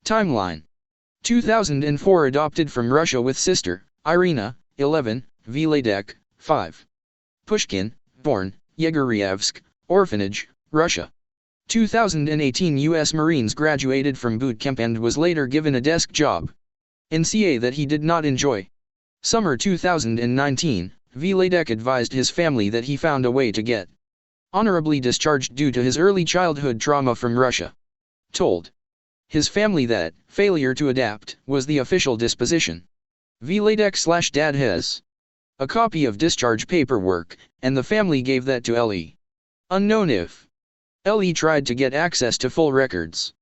Timeline. 2004 adopted from Russia with sister, Irina, 11, Vladek, 5. Pushkin, born, Yegorievsk, orphanage, Russia. 2018 U.S. Marines graduated from boot camp and was later given a desk job in CA that he did not enjoy. Summer 2019, Vladek advised his family that he found a way to get honorably discharged due to his early childhood trauma from Russia. Told his family that failure to adapt was the official disposition. Vladek/dad has a copy of discharge paperwork, and the family gave that to LE. Unknown if LE tried to get access to full records.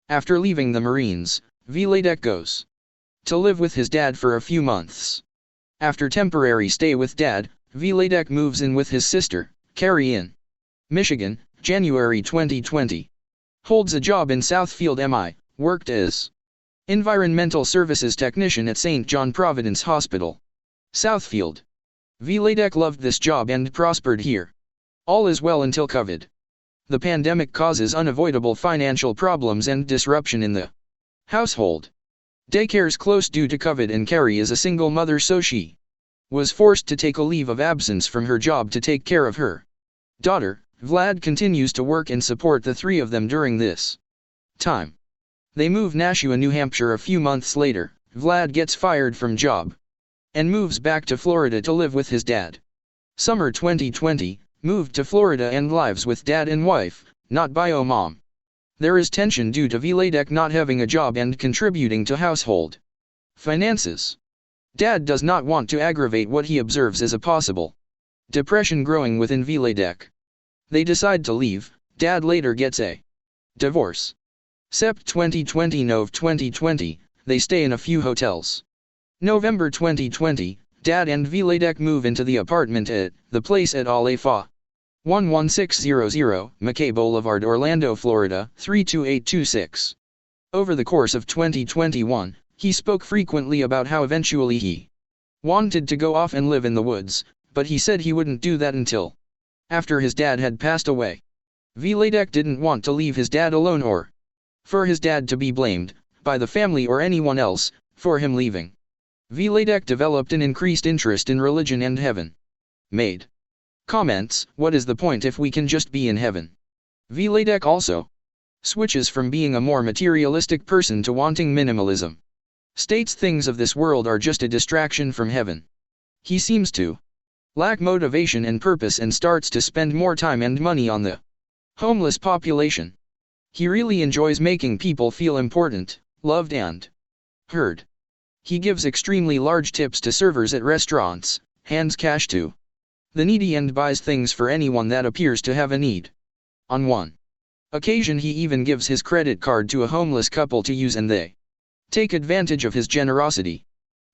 After leaving the Marines, Vladek goes to live with his dad for a few months. After temporary stay with dad, Vladek moves in with his sister, Carrie in Michigan, January 2020. Holds a job in Southfield MI, worked as environmental services technician at St. John Providence Hospital, Southfield. Vladek loved this job and prospered here. All is well until COVID. The pandemic causes unavoidable financial problems and disruption in the household. Daycare's closed due to COVID and Carrie is a single mother, so she was forced to take a leave of absence from her job to take care of her daughter. Vlad continues to work and support the three of them during this time. They move Nashua, New Hampshire a few months later. Vlad gets fired from job and moves back to Florida to live with his dad. Summer 2020, moved to Florida and lives with dad and wife, not bio mom. There is tension due to Vladek not having a job and contributing to household finances. Dad does not want to aggravate what he observes as a possible depression growing within Vladek. They decide to leave. Dad later gets a divorce. Sept 2020, Nov 2020, they stay in a few hotels. November 2020, Dad and Vladek move into the apartment at the place at Alafaya, 11600 McKay Boulevard, Orlando, Florida, 32826. Over the course of 2021, he spoke frequently about how eventually he wanted to go off and live in the woods, but he said he wouldn't do that until after his dad had passed away. Vladek didn't want to leave his dad alone or for his dad to be blamed by the family or anyone else for him leaving. Vladek developed an increased interest in religion and heaven. Made comments, "What is the point if we can just be in heaven?" Vladek also switches from being a more materialistic person to wanting minimalism. States things of this world are just a distraction from heaven. He seems to lack motivation and purpose and starts to spend more time and money on the homeless population. He really enjoys making people feel important, loved and heard. He gives extremely large tips to servers at restaurants, hands cash to the needy and buys things for anyone that appears to have a need. On one occasion he even gives his credit card to a homeless couple to use and they take advantage of his generosity.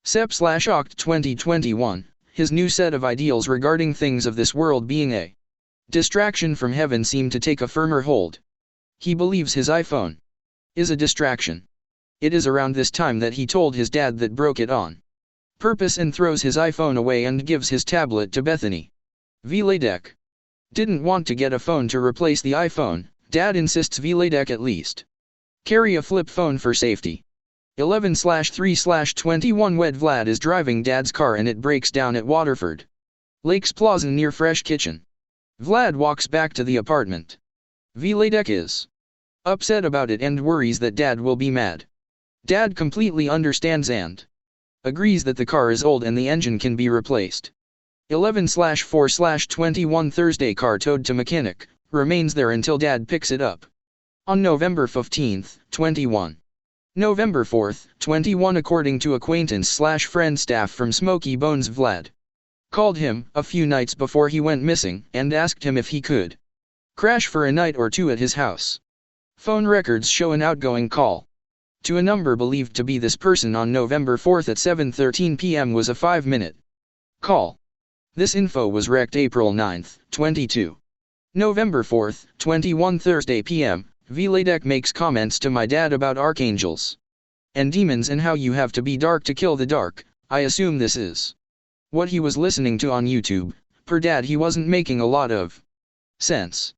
Sept/Oct 2021. His new set of ideals regarding things of this world being a distraction from heaven seem to take a firmer hold. He believes his iPhone is a distraction. It is around this time that he told his dad that broke it on purpose and throws his iPhone away and gives his tablet to Bethany. Vladek didn't want to get a phone to replace the iPhone. Dad insists Vladek at least carry a flip phone for safety. 11/3/21 Wed Vlad is driving dad's car and it breaks down at Waterford Lakes Plaza near Fresh Kitchen. Vlad walks back to the apartment. Vladek is upset about it and worries that dad will be mad. Dad completely understands and agrees that the car is old and the engine can be replaced. 11/4/21 Thursday, car towed to mechanic, remains there until dad picks it up. On November 15, 21. November 4, 21 According to acquaintance/friend staff from Smoky Bones, Vlad called him a few nights before he went missing and asked him if he could crash for a night or two at his house. Phone records show an outgoing call to a number believed to be this person on November 4 at 7:13 p.m. was a 5-minute call. This info was wrecked April 9, 22. November 4, 21 Thursday p.m. Vladek makes comments to my dad about archangels and demons and how you have to be dark to kill the dark. I assume this is what he was listening to on YouTube. Per dad, he wasn't making a lot of sense.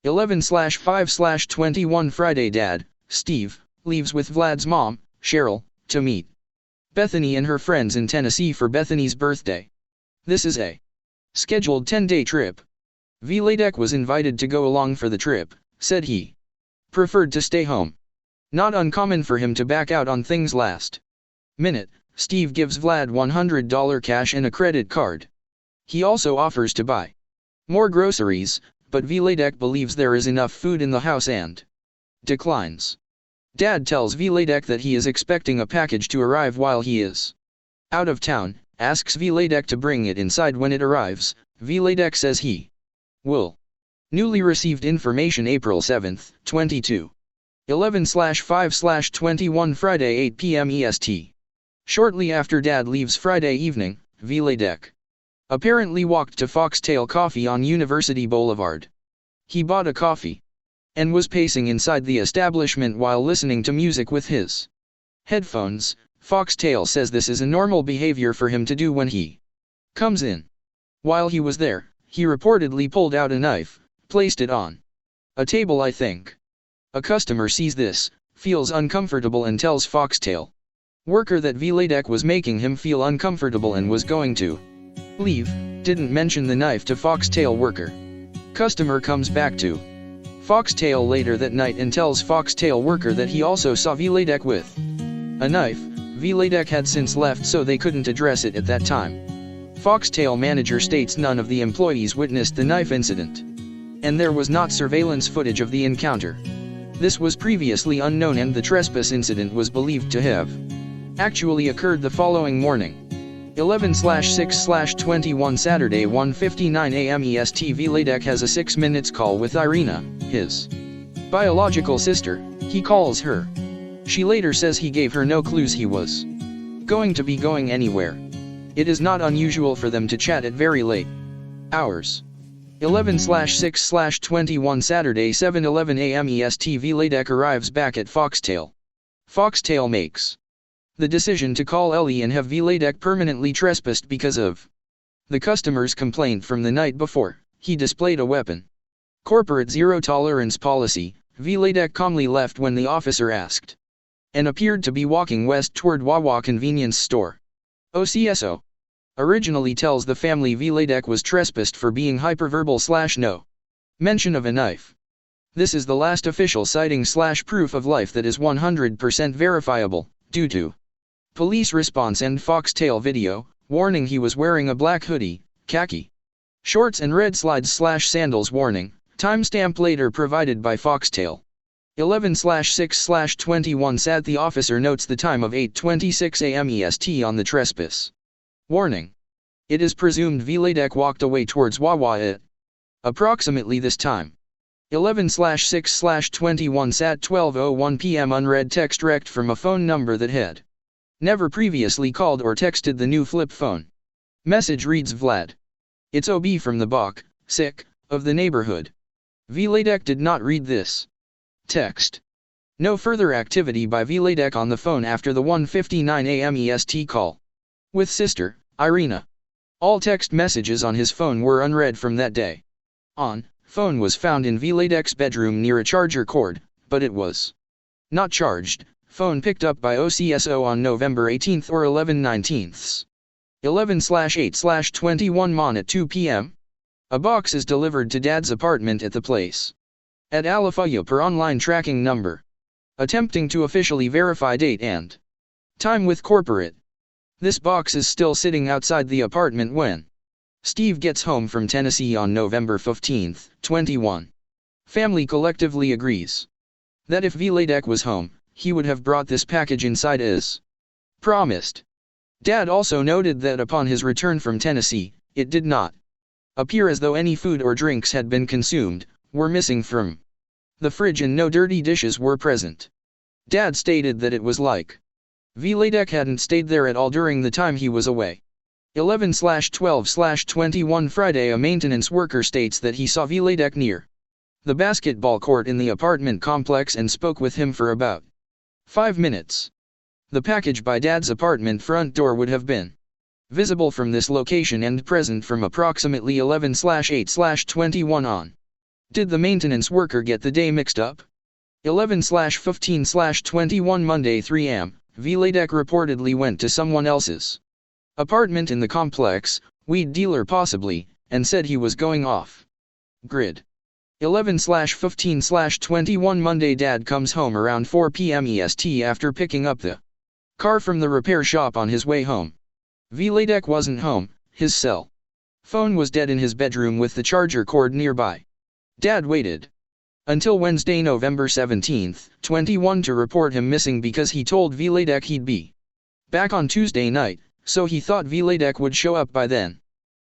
11/5/21 Friday, Dad, Steve, leaves with Vlad's mom, Cheryl, to meet Bethany and her friends in Tennessee for Bethany's birthday. This is a scheduled 10-day trip. Vladek was invited to go along for the trip, said he preferred to stay home. Not uncommon for him to back out on things last minute. Steve gives Vlad $100 cash and a credit card. He also offers to buy more groceries, but Vladek believes there is enough food in the house and declines. Dad tells Vladek that he is expecting a package to arrive while he is out of town, asks Vladek to bring it inside when it arrives. Vladek says he will. Newly received information April 7, 22. 11/5/21 Friday 8 p.m. EST. Shortly after Dad leaves Friday evening, Vladek apparently walked to Foxtail Coffee on University Boulevard. He bought a coffee and was pacing inside the establishment while listening to music with his headphones. Foxtail says this is a normal behavior for him to do when he comes in. While he was there, he reportedly pulled out a knife, placed it on a table. I think a customer sees this, feels uncomfortable and tells Foxtail worker that Vladek was making him feel uncomfortable and was going to leave. Didn't mention the knife to Foxtail worker. Customer comes back to Foxtail later that night and tells Foxtail worker that he also saw Vladek with a knife. Vladek had since left, so they couldn't address it at that time. Foxtail manager states none of the employees witnessed the knife incident, and there was not surveillance footage of the encounter. This was previously unknown, and the trespass incident was believed to have actually occurred the following morning. 11/6/21 Saturday 1:59 a.m. EST. Vladek has a 6 minutes call with Irina, his biological sister. He calls her. She later says he gave her no clues he was going to be going anywhere. It is not unusual for them to chat at very late hours. 11/6/21 Saturday 7:11 a.m. EST. Vladek arrives back at Foxtail. Foxtail makes the decision to call Ellie and have Vladek permanently trespassed because of the customer's complaint from the night before. He displayed a weapon. Corporate zero-tolerance policy. Vladek calmly left when the officer asked, and appeared to be walking west toward Wawa convenience store. OCSO originally tells the family Vladek was trespassed for being hyperverbal / no mention of a knife. This is the last official sighting / proof of life that is 100% verifiable, due to police response and Foxtail video, warning he was wearing a black hoodie, khaki shorts and red slides / sandals. Warning, timestamp later provided by Foxtail. 11/6/21 SAT. The officer notes the time of 8:26 a.m. EST on the trespass warning. It is presumed Vladek walked away towards Wawa at approximately this time. 11/6/21 SAT. 12:01 p.m. Unread text rect from a phone number that had never previously called or texted the new flip phone. Message reads: Vlad. It's OB from the Bach, sick, of the neighborhood. Vladek did not read this text. No further activity by Vladek on the phone after the 1:59 a.m. EST call with sister, Irina. All text messages on his phone were unread from that day on. Phone was found in Vladek's bedroom near a charger cord, but it was not charged. Phone picked up by OCSO on November 18 or 11/19. 11/8/21 Mon at 2 p.m. A box is delivered to Dad's apartment at the place at Alafaya per online tracking number. Attempting to officially verify date and time with corporate. This box is still sitting outside the apartment when Steve gets home from Tennessee on November 15, 21. Family collectively agrees that if Vladek was home, he would have brought this package inside as promised. Dad also noted that upon his return from Tennessee, it did not appear as though any food or drinks had been consumed, were missing from the fridge, and no dirty dishes were present. Dad stated that it was like Vladek hadn't stayed there at all during the time he was away. 11/12/21 Friday. A maintenance worker states that he saw Vladek near the basketball court in the apartment complex and spoke with him for about 5 minutes. The package by Dad's apartment front door would have been visible from this location and present from approximately 11/8/21 on. Did the maintenance worker get the day mixed up? 11/15/21 Monday 3 am, Vladek reportedly went to someone else's apartment in the complex, weed dealer possibly, and said he was going off grid. 11/15/21 Monday Dad comes home around 4 p.m. EST after picking up the car from the repair shop on his way home. Vladek wasn't home, his cell phone was dead in his bedroom with the charger cord nearby. Dad waited until Wednesday, November 17, 21 to report him missing because he told Vladek he'd be back on Tuesday night, so he thought Vladek would show up by then.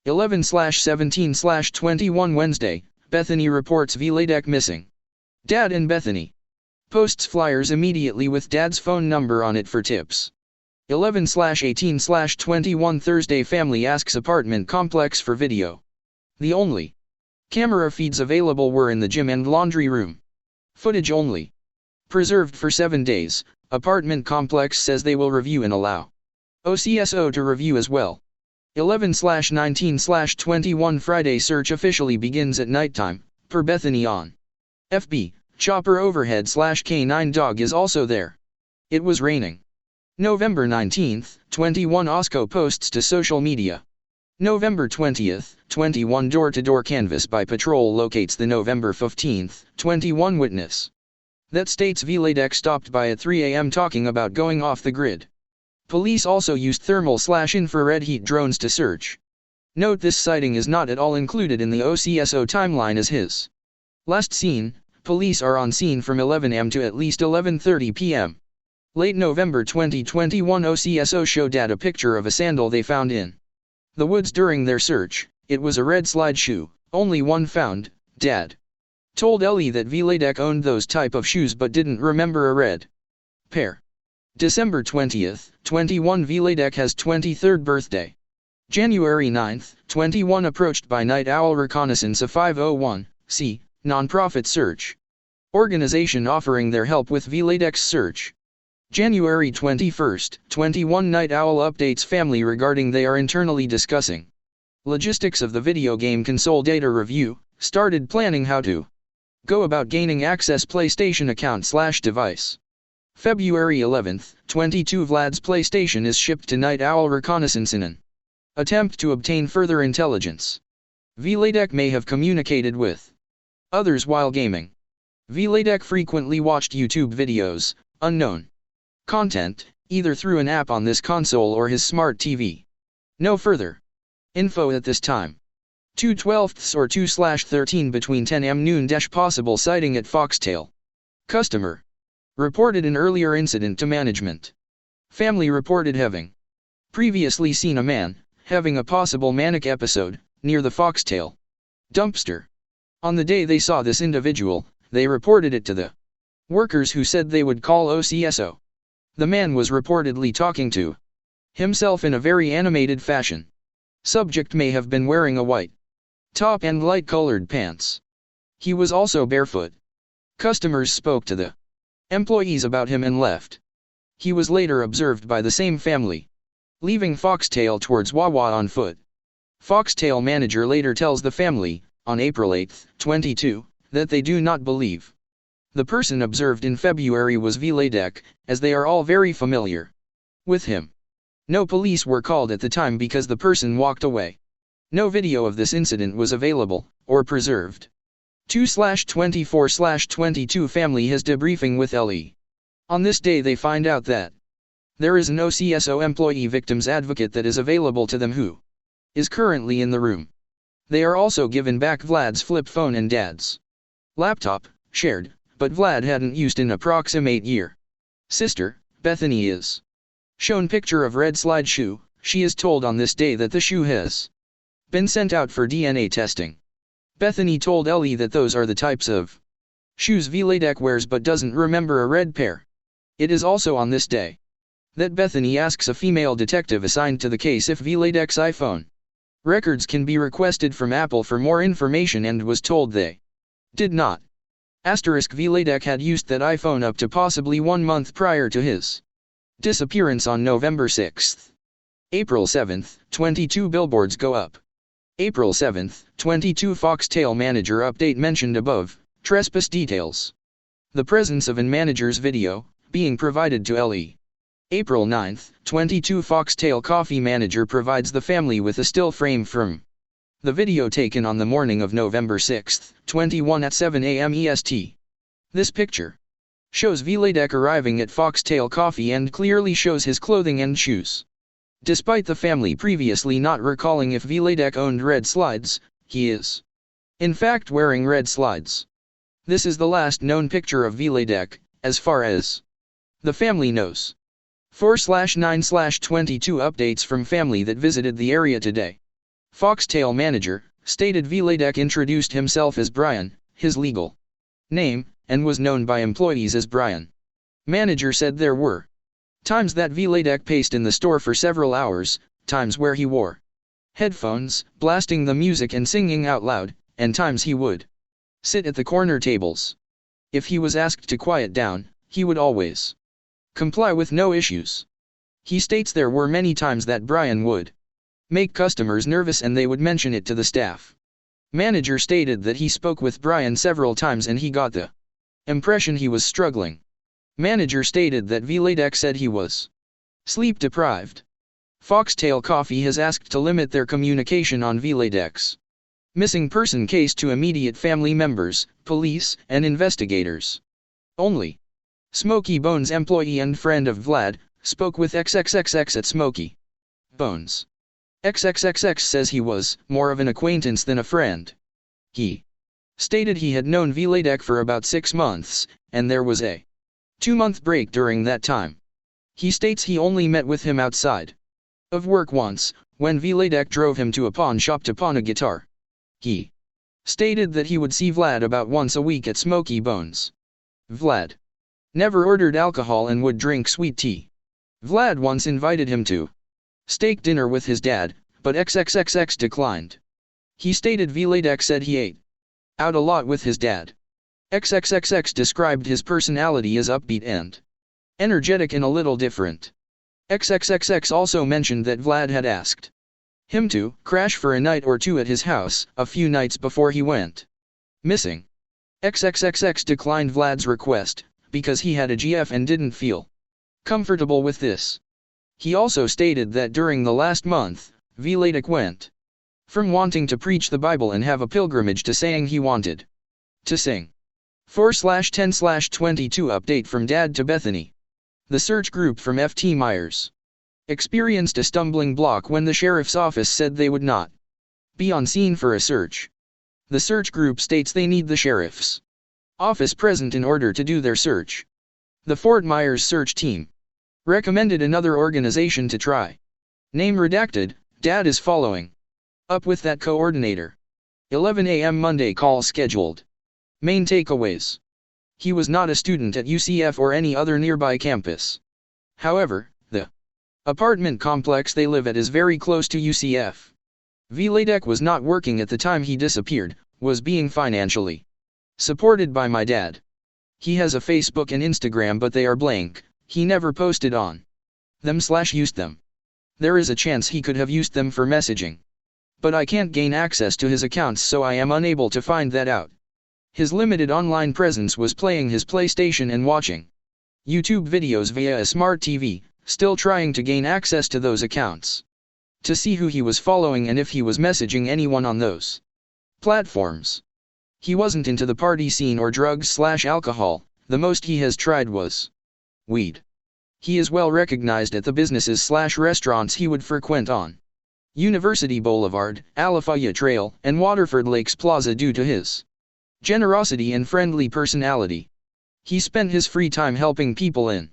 11/17/21 Wednesday, Bethany reports Vladek missing. Dad in Bethany posts flyers immediately with Dad's phone number on it for tips. 11/18/21 Thursday family asks apartment complex for video. The only camera feeds available were in the gym and laundry room. Footage only preserved for 7 days, apartment complex says they will review and allow OCSO to review as well. 11/19/21 Friday search officially begins at nighttime, per Bethany on FB. Chopper overhead /K9 dog is also there. It was raining. November 19, 21 OCSO posts to social media. November 20, 21 door-to-door canvass by patrol locates the November 15, 21 witness that states Vladek stopped by at 3 a.m. talking about going off the grid. Police also used thermal/infrared heat drones to search. Note this sighting is not at all included in the OCSO timeline as his last seen. Police are on scene from 11 am to at least 11:30 p.m. Late November 2021 OCSO showed Dad a picture of a sandal they found in the woods during their search. It was a red slide shoe, only one found. Dad told Ellie that Vladek owned those type of shoes but didn't remember a red pair. December 20, 21 Vladek has 23rd birthday. January 9, 21 approached by Night Owl Reconnaissance a 501c non-profit search organization offering their help with Vladek's search. January 21, 21 Night Owl updates family regarding they are internally discussing logistics of the video game console data review, started planning how to go about gaining access PlayStation account/device. February 11, 22 Vlad's PlayStation is shipped to Night Owl Reconnaissance in an attempt to obtain further intelligence. Vladek may have communicated with others while gaming. Vladek frequently watched YouTube videos, unknown content, either through an app on this console or his smart TV. No further info at this time. 2/12 or 2/13 between 10 am noon. Possible sighting at Foxtail. Customer reported an earlier incident to management. Family reported having previously seen a man having a possible manic episode near the Foxtail dumpster. On the day they saw this individual, they reported it to the workers who said they would call OCSO. The man was reportedly talking to himself in a very animated fashion. Subject may have been wearing a white top and light-colored pants. He was also barefoot. Customers spoke to the employees about him and left. He was later observed by the same family leaving Foxtail towards Wawa on foot. Foxtail manager later tells the family, on April 8, 22, that they do not believe the person observed in February was Vladek, as they are all very familiar with him. No police were called at the time because the person walked away. No video of this incident was available, or preserved. 2/24/22 family has debriefing with Ellie. On this day they find out that there is an OCSO employee victims advocate that is available to them who is currently in the room. They are also given back Vlad's flip phone and Dad's laptop, shared, but Vlad hadn't used in approximate year. Sister, Bethany is shown picture of red slide shoe. She is told on this day that the shoe has been sent out for DNA testing. Bethany told Ellie that those are the types of shoes Vladek wears but doesn't remember a red pair. It is also on this day that Bethany asks a female detective assigned to the case if Vladek's iPhone records can be requested from Apple for more information and was told they did not. Vladek had used that iPhone up to possibly 1 month prior to his disappearance on November 6. April 7, 22 billboards go up. April 7, 22 Foxtail manager update mentioned above, trespass details. The presence of an manager's video, being provided to LE. April 9, 22 Foxtail Coffee manager provides the family with a still frame from the video taken on the morning of November 6, 21 at 7 a.m. EST. This picture shows Vladek arriving at Foxtail Coffee and clearly shows his clothing and shoes. Despite the family previously not recalling if Vladek owned red slides, he is in fact wearing red slides. This is the last known picture of Vladek, as far as the family knows. 4/9/22 updates from family that visited the area today. Foxtail manager stated Vladek introduced himself as Bryan, his legal name, and was known by employees as Bryan. Manager said there were times that Vladek paced in the store for several hours, times where he wore headphones, blasting the music and singing out loud, and times he would sit at the corner tables. If he was asked to quiet down, he would always comply with no issues. He states there were many times that Bryan would make customers nervous and they would mention it to the staff. Manager stated that he spoke with Bryan several times and he got the impression he was struggling. Manager stated that Vladek said he was sleep deprived. Foxtail Coffee has asked to limit their communication on Vladek's missing person case to immediate family members, police, and investigators only. Smoky Bones employee and friend of Vlad spoke with XXXX at Smoky Bones. XXXX says he was more of an acquaintance than a friend. He stated he had known Vladek for about 6 months, and there was a 2-month break during that time. He states he only met with him outside of work once, when Vladek drove him to a pawn shop to pawn a guitar. He stated that he would see Vlad about once a week at Smoky Bones. Vlad never ordered alcohol and would drink sweet tea. Vlad once invited him to steak dinner with his dad, but XXXX declined. He stated Vladek said he ate out a lot with his dad. XXXX described his personality as upbeat and energetic and a little different. XXXX also mentioned that Vlad had asked him to crash for a night or two at his house a few nights before he went missing. XXXX declined Vlad's request because he had a GF and didn't feel comfortable with this. He also stated that during the last month, Vladek went from wanting to preach the Bible and have a pilgrimage to saying he wanted to sing. 4/10/22 update from Dad to Bethany. The search group from FT Myers experienced a stumbling block when the sheriff's office said they would not be on scene for a search. The search group states they need the sheriff's office present in order to do their search. The Fort Myers search team recommended another organization to try. Name redacted. Dad is following up with that coordinator. 11 a.m. Monday call scheduled. Main takeaways. He was not a student at UCF or any other nearby campus. However, the apartment complex they live at is very close to UCF. Vladek was not working at the time he disappeared, was being financially supported by my dad. He has a Facebook and Instagram but they are blank, he never posted on them/used them. There is a chance he could have used them for messaging. But I can't gain access to his accounts so I am unable to find that out. His limited online presence was playing his PlayStation and watching YouTube videos via a smart TV, still trying to gain access to those accounts to see who he was following and if he was messaging anyone on those platforms. He wasn't into the party scene or drugs/alcohol, the most he has tried was weed. He is well recognized at the businesses/restaurants he would frequent on University Boulevard, Alafaya Trail, and Waterford Lakes Plaza due to his generosity and friendly personality. He spent his free time helping people in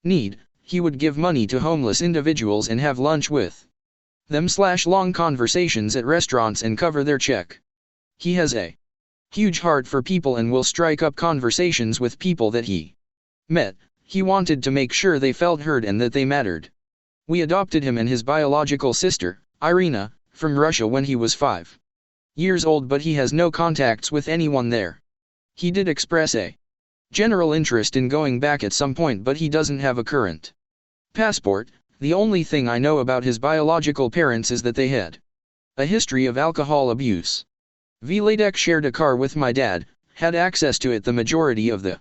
need. He would give money to homeless individuals and have lunch with them/long conversations at restaurants and cover their check. He has a huge heart for people and will strike up conversations with people that he met. He wanted to make sure they felt heard and that they mattered. We adopted him and his biological sister, Irina, from Russia when he was 5 years old, but he has no contacts with anyone there. He did express a general interest in going back at some point, but he doesn't have a current passport. The only thing I know about his biological parents is that they had a history of alcohol abuse. Vladek shared a car with my dad, had access to it the majority of the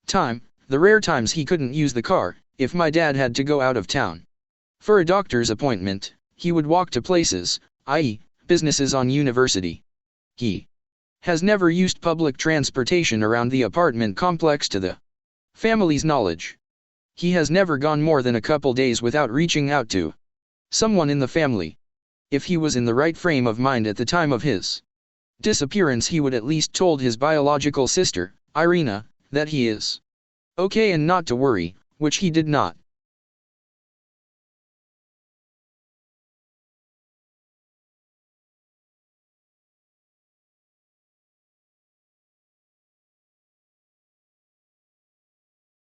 Time, the rare times he couldn't use the car, if my dad had to go out of town. For a doctor's appointment, he would walk to places, i.e., businesses on university. He has never used public transportation around the apartment complex to the family's knowledge. He has never gone more than a couple days without reaching out to someone in the family. If he was in the right frame of mind at the time of his disappearance, he would at least told his biological sister, Irina, that he is okay and not to worry, which he did not.